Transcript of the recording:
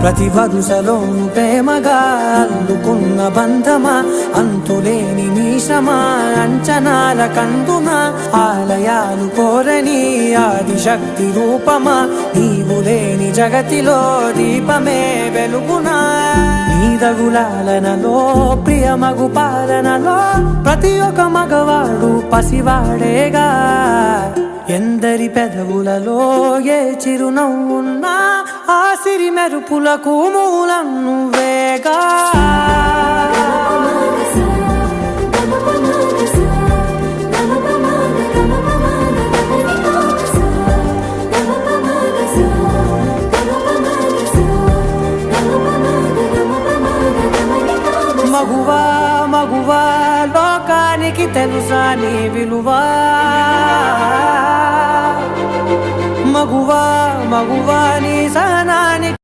ప్రతి వరుసలోను ప్రేమగా అల్లుకున్న బంధమా, అంతులేని నీశమా, అంచనాల కందున ఆలయాలు కోరని ఆదిశక్తి రూపమా, నీవు లేని జగతిలో దీపమే వెలుగునా. నీదగులాలనలో ప్రియమగు పాలనలో ప్రతి ఒక్క మగవాడు పసివాడేగా. ఎందరి పెదవులలో ఏ చిరునవ్వున్నా ఆ సిరి మెరుపులకు మూలం నువ్వేగా. మగువా మగువా లోకానికి తెలుసా నీ విలువా. మగువా మగువా నీ సహనానికి